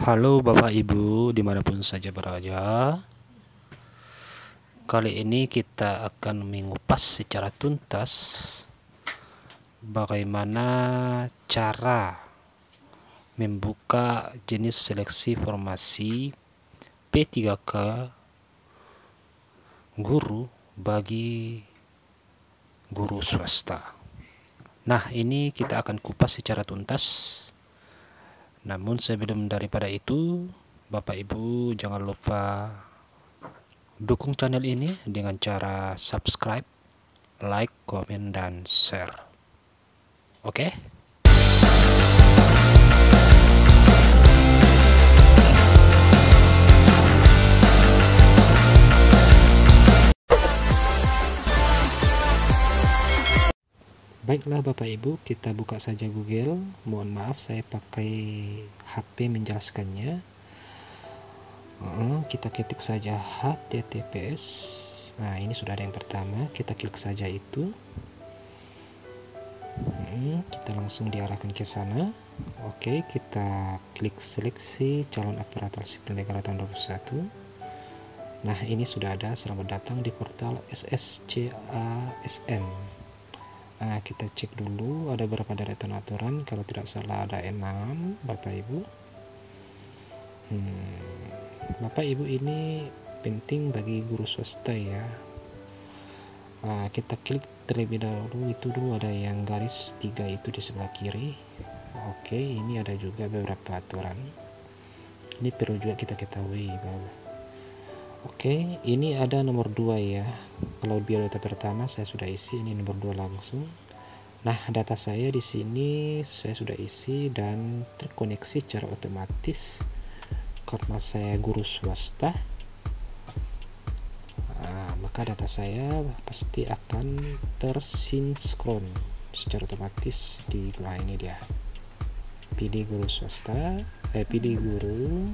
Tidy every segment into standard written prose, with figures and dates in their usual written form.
Halo Bapak Ibu dimanapun saja berada. Kali ini kita akan mengupas secara tuntas bagaimana cara membuka jenis seleksi formasi P3K guru bagi guru swasta. Nah, ini kita akan kupas secara tuntas. Namun sebelum daripada itu, Bapak Ibu jangan lupa dukung channel ini dengan cara subscribe, like, komen, dan share. Oke? Baiklah Bapak Ibu, kita buka saja Google. Mohon maaf saya pakai HP menjelaskannya. Kita ketik saja HTTPS. Nah, ini sudah ada yang pertama, kita klik saja itu. Kita langsung diarahkan ke sana. Oke, kita klik seleksi calon aparatur sipil negara tahun 2021. Nah, ini sudah ada. Selamat datang di portal SSCASN. Nah, kita cek dulu ada berapa deretan aturan. Kalau tidak salah ada 6 Bapak Ibu. Bapak Ibu, ini penting bagi guru swasta ya. Kita klik terlebih dahulu. Itu dulu ada yang garis 3 itu di sebelah kiri. Oke, ini ada juga beberapa aturan. Ini perlu juga kita ketahui bahwa oke, ini ada nomor 2 ya. Kalau biodata pertama saya sudah isi, ini nomor 2 langsung. Nah, data saya di sini saya sudah isi dan terkoneksi secara otomatis karena saya guru swasta. Maka data saya pasti akan tersinkron secara otomatis di bawah ini dia. Pilih guru swasta, pilih guru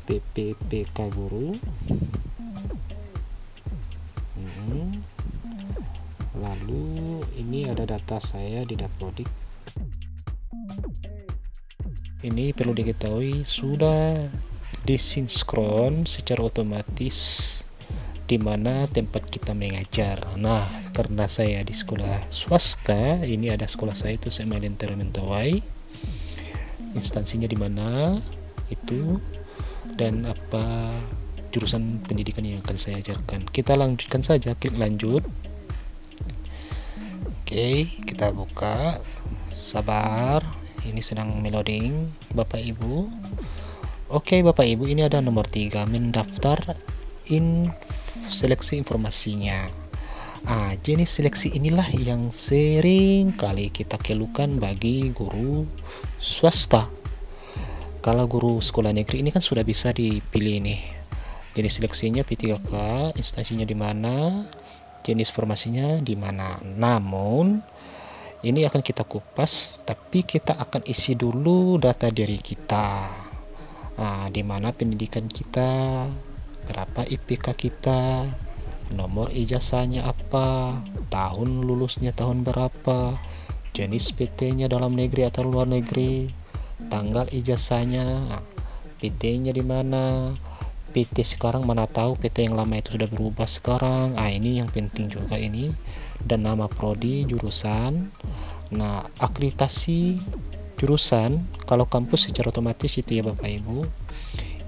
PPPK guru. Lalu ini ada data saya di Daplodik. Ini perlu diketahui sudah disinkron secara otomatis di mana tempat kita mengajar. Nah, karena saya di sekolah swasta, ini ada sekolah saya itu SMA Lentera Mentawai. Instansinya di mana itu dan apa jurusan pendidikan yang akan saya ajarkan. Kita lanjutkan saja, klik lanjut. Oke, kita buka. Sabar, ini sedang meloading Bapak Ibu. Oke Bapak Ibu, ini ada nomor 3, mendaftar seleksi informasinya. Jenis seleksi inilah yang sering kali kita keluhkan bagi guru swasta. Kalau guru sekolah negeri ini kan sudah bisa dipilih nih. Jenis seleksinya P3K, instansinya di mana, jenis formasinya di mana. Namun ini akan kita kupas, tapi kita akan isi dulu data diri kita. Di mana pendidikan kita, berapa IPK kita, nomor ijazahnya apa, tahun lulusnya tahun berapa, jenis PT-nya dalam negeri atau luar negeri, tanggal ijazahnya, PT-nya di mana, PT sekarang mana tahu PT yang lama itu sudah berubah sekarang. Ini yang penting juga ini, dan nama prodi, jurusan. Nah, akreditasi jurusan kalau kampus secara otomatis itu ya Bapak Ibu.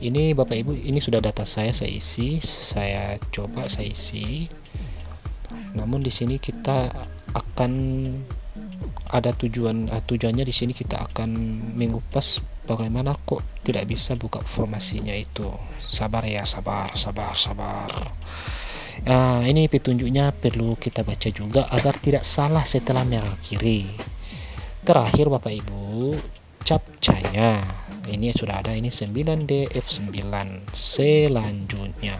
Ini Bapak Ibu, ini sudah data saya isi, saya coba saya isi. Namun di sini kita akan ada tujuannya di sini kita akan mengupas bagaimana kok tidak bisa buka formasinya itu. Sabar ya, sabar. Ini petunjuknya perlu kita baca juga agar tidak salah setelah merah kiri. Terakhir Bapak Ibu, captchanya ini sudah ada, ini 9DF9 selanjutnya.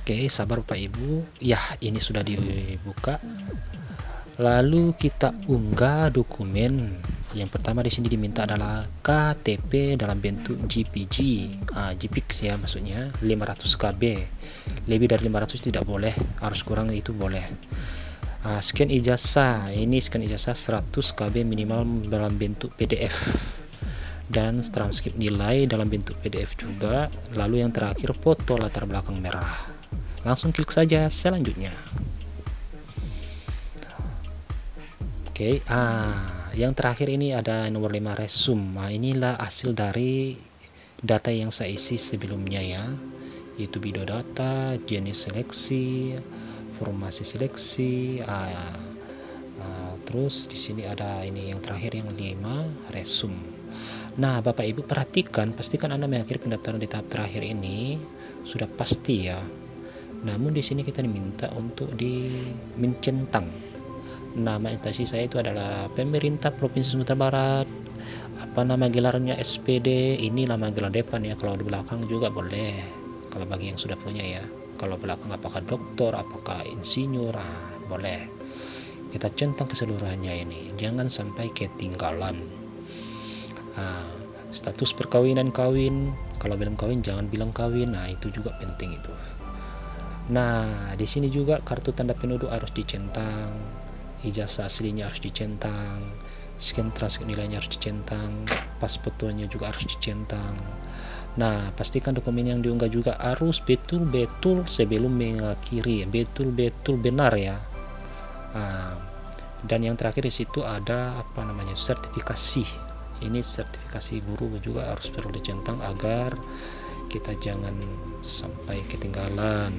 Oke, sabar Bapak Ibu. Ya, ini sudah dibuka. Lalu kita unggah dokumen. Yang pertama di sini diminta adalah KTP dalam bentuk JPG, JPEG ya maksudnya, 500 KB. Lebih dari 500 tidak boleh, harus kurang itu boleh. Scan ijazah, ini scan ijazah 100 KB minimal dalam bentuk PDF, dan transkrip nilai dalam bentuk PDF juga. Lalu yang terakhir foto latar belakang merah. Langsung klik saja selanjutnya. Oke, yang terakhir ini ada nomor 5 resume. Inilah hasil dari data yang saya isi sebelumnya ya, yaitu biodata, jenis seleksi, formasi seleksi, terus di sini ada ini yang terakhir yang 5 resume. Nah, Bapak Ibu perhatikan, pastikan Anda mengakhiri pendaftaran di tahap terakhir ini sudah pasti ya. Namun di sini kita diminta untuk mencentang nama instansi saya itu adalah pemerintah Provinsi Sumatera Barat, apa nama gelarnya SPD, ini nama gelar depan ya, kalau di belakang juga boleh kalau bagi yang sudah punya ya. Kalau belakang apakah doktor, apakah insinyur, boleh kita centang keseluruhannya ini, jangan sampai ketinggalan. Status perkawinan kawin, kalau belum kawin jangan bilang kawin, itu juga penting itu. Nah, di sini juga kartu tanda penduduk harus dicentang, ijazah aslinya harus dicentang, scan transkrip nilainya harus dicentang, pas fotonya juga harus dicentang. Nah, pastikan dokumen yang diunggah juga harus betul-betul sebelum mengakhiri, betul-betul benar ya. Dan yang terakhir di situ ada sertifikasi. Ini sertifikasi guru juga harus perlu dicentang agar kita jangan sampai ketinggalan.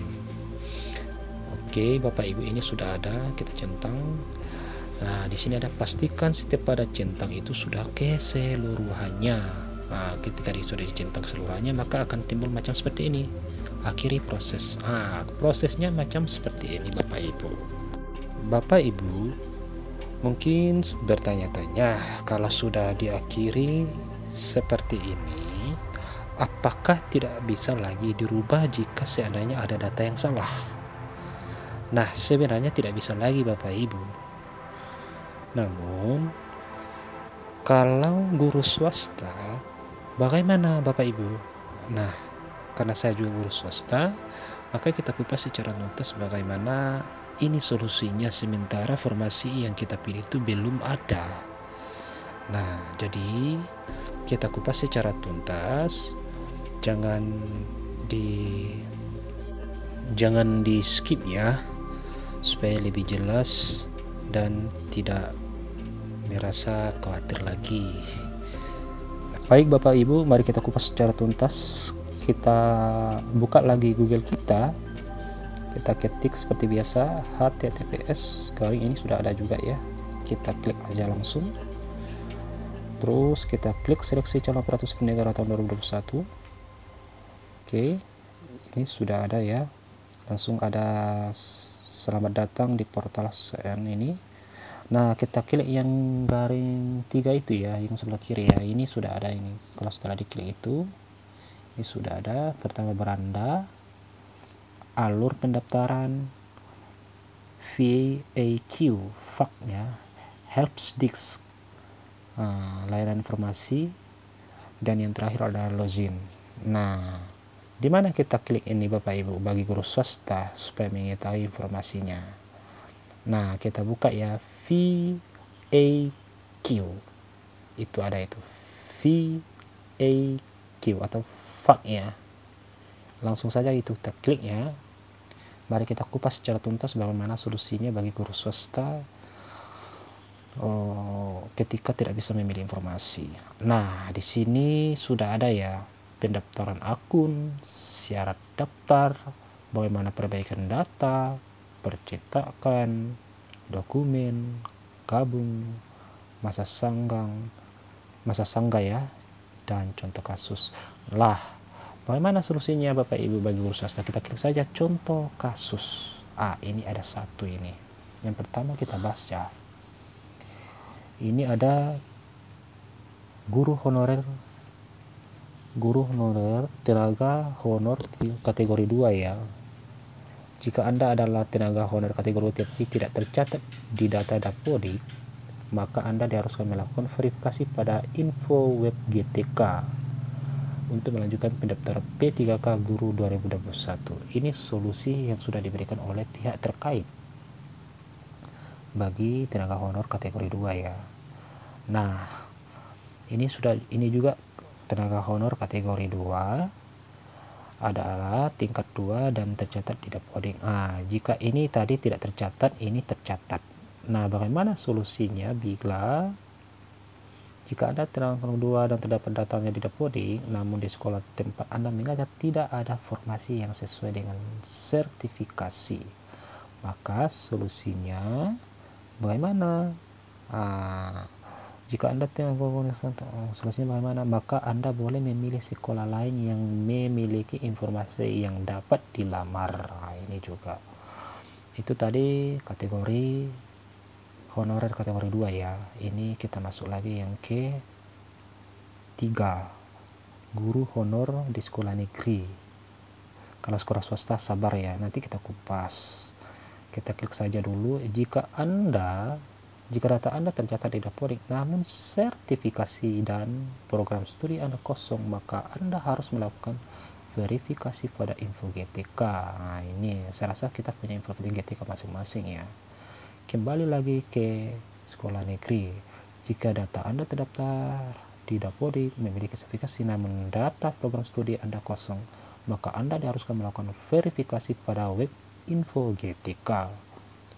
Oke, Bapak Ibu, ini sudah ada, kita centang. Nah, di sini ada pastikan setiap pada centang itu sudah keseluruhannya. Ketika sudah dicentang keseluruhannya, maka akan timbul macam seperti ini. Akhiri proses. Prosesnya macam seperti ini, Bapak Ibu. Bapak Ibu mungkin bertanya-tanya, kalau sudah diakhiri seperti ini, apakah tidak bisa lagi dirubah jika seandainya ada data yang salah? Nah, sebenarnya tidak bisa lagi Bapak Ibu. Namun, kalau guru swasta, bagaimana Bapak Ibu? Nah, karena saya juga guru swasta, maka kita kupas secara tuntas bagaimana ini solusinya sementara formasi yang kita pilih itu belum ada. Nah, jadi kita kupas secara tuntas, jangan di skip ya, supaya lebih jelas dan tidak merasa khawatir lagi. Baik Bapak Ibu, mari kita kupas secara tuntas. Kita buka lagi Google kita ketik seperti biasa https, kali ini sudah ada juga ya, kita klik aja langsung, terus kita klik seleksi calon aparatur sipil negara tahun 2021. Oke, ini sudah ada ya, langsung ada selamat datang di portal SN ini. Nah, kita klik yang garing 3 itu ya, yang sebelah kiri ya, ini sudah ada ini. Kalau setelah diklik itu, ini sudah ada. Pertama beranda, alur pendaftaran, FAQ, ya, helpdesk, layanan informasi, dan yang terakhir adalah login. Nah, di mana kita klik ini Bapak Ibu bagi guru swasta supaya mengetahui informasinya? Nah, kita buka ya FAQ, itu ada itu FAQ atau FAQ ya, langsung saja itu kita klik ya. Mari kita kupas secara tuntas bagaimana solusinya bagi guru swasta ketika tidak bisa memilih informasi. Nah, di sini sudah ada ya, pendaftaran akun, syarat daftar, bagaimana perbaikan data, percetakan dokumen, gabung, masa sanggah ya, dan contoh kasus. Bagaimana solusinya Bapak Ibu bagi guru swasta? Kita klik saja contoh kasus. Ini ada satu ini. Yang pertama kita bahas ya. Ini ada guru honorer tenaga honor kategori 2 ya. Jika Anda adalah tenaga honor kategori tapi tidak tercatat di data Dapodik, maka Anda diharuskan melakukan verifikasi pada info web GTK untuk melanjutkan pendaftaran P3K Guru 2021. Ini solusi yang sudah diberikan oleh pihak terkait. bagi tenaga honor kategori 2 ya. Nah, ini juga tenaga honor kategori 2 adalah tingkat 2 dan tercatat di Dapodik. Jika ini tadi tidak tercatat, ini tercatat. Nah, bagaimana solusinya jika Anda tenaga honor 2 dan terdapat datanya di Dapodik, namun di sekolah tempat Anda mengajar tidak ada formasi yang sesuai dengan sertifikasi? Maka solusinya bagaimana? Jika Anda solusinya bagaimana? Maka Anda boleh memilih sekolah lain yang memiliki informasi yang dapat dilamar. Ini juga. Itu tadi kategori honorer kategori 2 ya. Ini kita masuk lagi yang ke 3. Guru honor di sekolah negeri. Kalau sekolah swasta sabar ya, nanti kita kupas. Kita klik saja dulu. Jika data Anda tercatat di Dapodik namun sertifikasi dan program studi Anda kosong, maka Anda harus melakukan verifikasi pada info GTK. Ini saya rasa kita punya info GTK masing-masing ya. Kembali lagi ke sekolah negeri. Jika data Anda terdaftar di Dapodik memiliki sertifikasi namun data program studi Anda kosong, maka Anda diharuskan melakukan verifikasi pada web info GTK.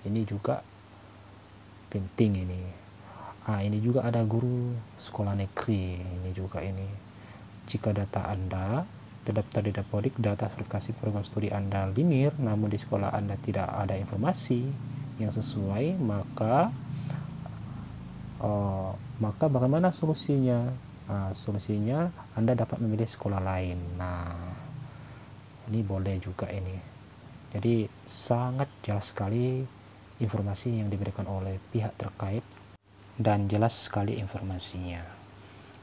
Ini juga penting ini. Ini juga ada guru sekolah negeri. Ini juga ini. Jika data Anda terdaftar di Dapodik, data verifikasi program studi Anda linear, namun di sekolah Anda tidak ada informasi yang sesuai, maka bagaimana solusinya? Solusinya Anda dapat memilih sekolah lain. Nah, ini boleh juga ini. Jadi sangat jelas sekali informasi yang diberikan oleh pihak terkait dan jelas sekali informasinya.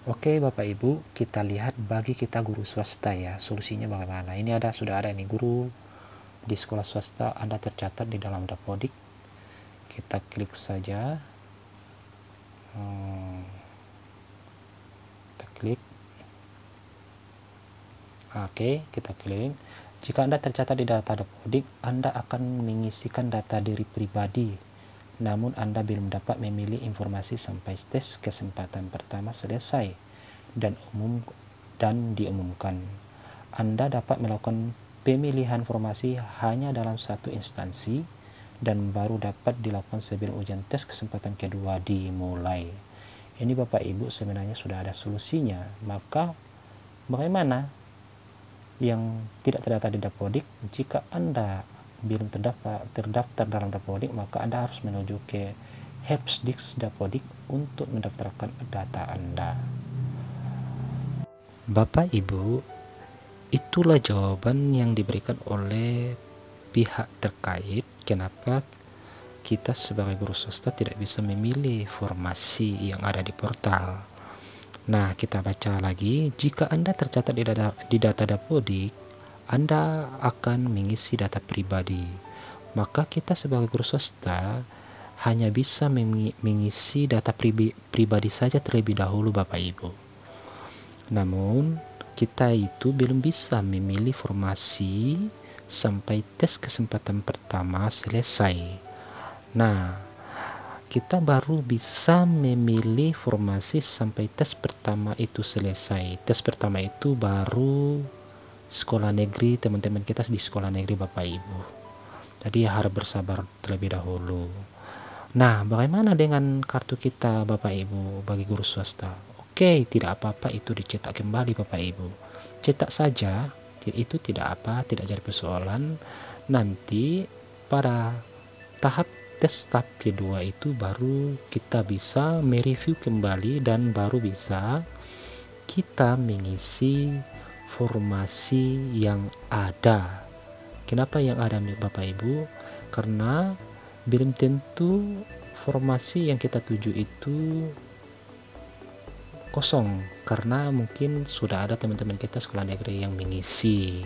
Oke Bapak Ibu, kita lihat bagi kita guru swasta ya, solusinya bagaimana. Ini sudah ada nih guru di sekolah swasta Anda tercatat di dalam Dapodik. Kita klik saja, kita klik. Jika Anda tercatat di data Dapodik, Anda akan mengisikan data diri pribadi, namun Anda belum dapat memilih informasi sampai tes kesempatan pertama selesai dan diumumkan. Anda dapat melakukan pemilihan formasi hanya dalam satu instansi dan baru dapat dilakukan sebelum ujian tes kesempatan kedua dimulai. Ini Bapak Ibu sebenarnya sudah ada solusinya. Maka bagaimana yang tidak terdaftar di Dapodik? Jika Anda belum terdaftar dalam Dapodik, maka Anda harus menuju ke Helpdesk Dapodik untuk mendaftarkan data Anda. Bapak Ibu, itulah jawaban yang diberikan oleh pihak terkait kenapa kita sebagai guru swasta tidak bisa memilih formasi yang ada di portal. Nah, kita baca lagi. Jika Anda tercatat di data Dapodik, Anda akan mengisi data pribadi. Maka kita sebagai guru swasta hanya bisa mengisi data pribadi saja terlebih dahulu Bapak Ibu. Namun, kita itu belum bisa memilih formasi sampai tes kesempatan pertama selesai. Nah, kita baru bisa memilih formasi sampai tes pertama itu selesai. Tes pertama itu baru sekolah negeri, teman-teman kita di sekolah negeri Bapak Ibu. Jadi harus bersabar terlebih dahulu. Nah, bagaimana dengan kartu kita Bapak Ibu bagi guru swasta? Oke, tidak apa-apa itu dicetak kembali Bapak Ibu. Cetak saja. Itu tidak jadi persoalan. Nanti pada tahap tes tahap kedua itu baru kita bisa mereview kembali dan baru bisa kita mengisi formasi yang ada. Kenapa yang ada Bapak Ibu? Karena belum tentu formasi yang kita tuju itu kosong, karena mungkin sudah ada teman-teman kita sekolah negeri yang mengisi.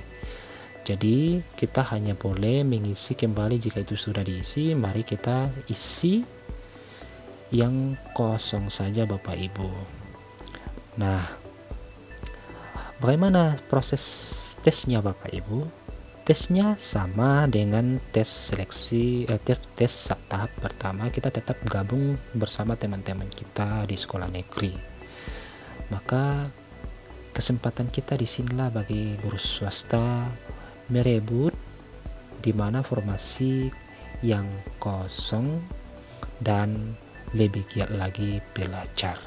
Jadi kita hanya boleh mengisi kembali jika itu sudah diisi. Mari kita isi yang kosong saja Bapak Ibu. Nah, bagaimana proses tesnya Bapak Ibu? Tesnya sama dengan tes seleksi, tes tahap pertama. Kita tetap gabung bersama teman-teman kita di sekolah negeri. Maka kesempatan kita disinilah bagi guru swasta merebut di mana formasi yang kosong dan lebih giat lagi belajar.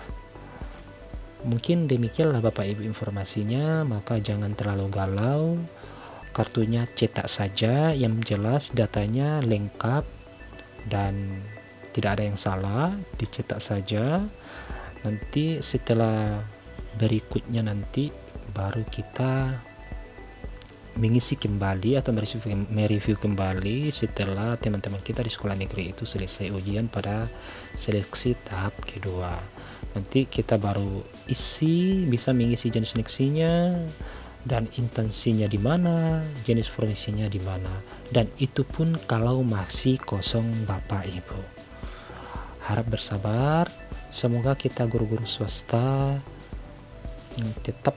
Mungkin demikianlah Bapak Ibu informasinya, maka jangan terlalu galau. Kartunya cetak saja, yang jelas datanya lengkap dan tidak ada yang salah, dicetak saja. Nanti setelah berikutnya nanti baru kita mengisi kembali atau mereview kembali setelah teman-teman kita di sekolah negeri itu selesai ujian pada seleksi tahap kedua. Nanti kita baru bisa mengisi jenis seleksinya dan intensinya di mana, jenis formasinya di mana, dan itu pun kalau masih kosong Bapak Ibu. Harap bersabar, semoga kita guru-guru swasta tetap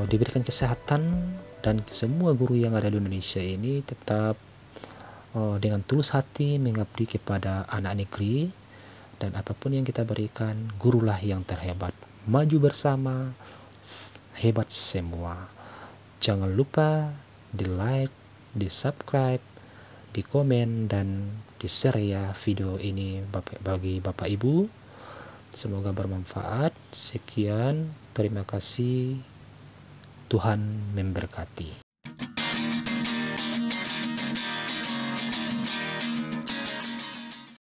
diberikan kesehatan, dan semua guru yang ada di Indonesia ini tetap dengan tulus hati mengabdi kepada anak negeri, dan apapun yang kita berikan, gurulah yang terhebat. Maju bersama, hebat semua. Jangan lupa di like, di subscribe, di komen, dan di share ya video ini bagi Bapak Ibu. Semoga bermanfaat. Sekian, terima kasih. Tuhan memberkati.